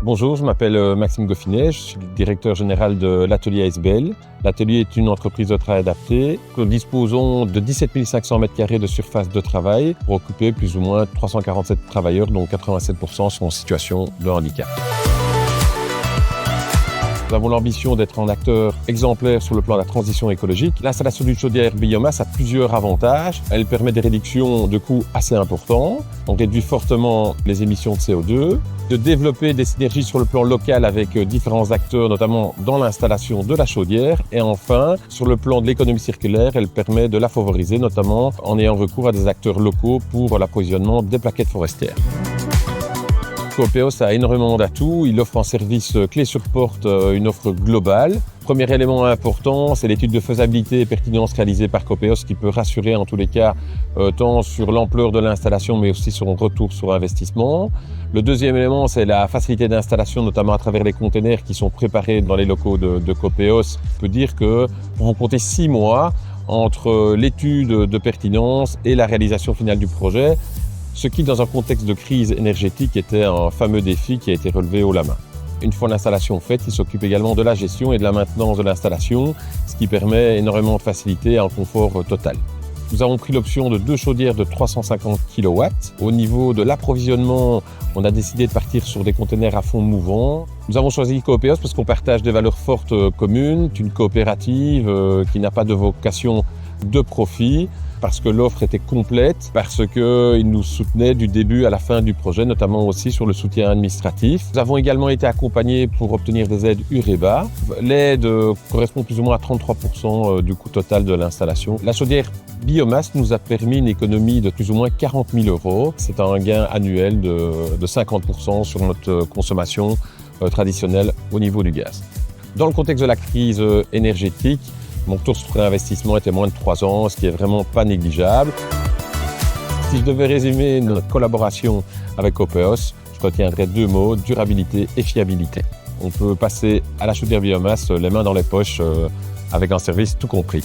Bonjour, je m'appelle Maxime Goffinet, je suis le directeur général de l'atelier ASBL. L'atelier est une entreprise de travail adapté. Nous disposons de 17 500 m² de surface de travail pour occuper plus ou moins 347 travailleurs, dont 87% sont en situation de handicap. Nous avons l'ambition d'être un acteur exemplaire sur le plan de la transition écologique. L'installation d'une chaudière biomasse a plusieurs avantages. Elle permet des réductions de coûts assez importants. On réduit fortement les émissions de CO2, de développer des synergies sur le plan local avec différents acteurs, notamment dans l'installation de la chaudière. Et enfin, sur le plan de l'économie circulaire, elle permet de la favoriser, notamment en ayant recours à des acteurs locaux pour l'approvisionnement des plaquettes forestières. Copeos a énormément d'atouts, il offre en service clé sur porte une offre globale. Premier élément important, c'est l'étude de faisabilité et pertinence réalisée par Copeos qui peut rassurer en tous les cas tant sur l'ampleur de l'installation mais aussi sur un retour sur investissement. Le deuxième élément, c'est la facilité d'installation, notamment à travers les containers qui sont préparés dans les locaux de Copeos. On peut dire que vous comptez 6 mois entre l'étude de pertinence et la réalisation finale du projet. Ce qui, dans un contexte de crise énergétique, était un fameux défi qui a été relevé haut la main. Une fois l'installation faite, il s'occupe également de la gestion et de la maintenance de l'installation, ce qui permet énormément de facilité et un confort total. Nous avons pris l'option de 2 chaudières de 350 kW. Au niveau de l'approvisionnement, on a décidé de partir sur des containers à fond mouvant. Nous avons choisi Copeos parce qu'on partage des valeurs fortes communes, une coopérative qui n'a pas de vocation de profit, parce que l'offre était complète, parce qu'ils nous soutenaient du début à la fin du projet, notamment aussi sur le soutien administratif. Nous avons également été accompagnés pour obtenir des aides UREBA. L'aide correspond plus ou moins à 33% du coût total de l'installation. La chaudière biomasse nous a permis une économie de plus ou moins 40 000 €. C'est un gain annuel de 50% sur notre consommation traditionnelle au niveau du gaz. Dans le contexte de la crise énergétique, mon taux sur réinvestissement était moins de 3 ans, ce qui est vraiment pas négligeable. Si je devais résumer notre collaboration avec Copeos, je retiendrai 2 mots, durabilité et fiabilité. On peut passer à la chaudière biomasse les mains dans les poches avec un service tout compris.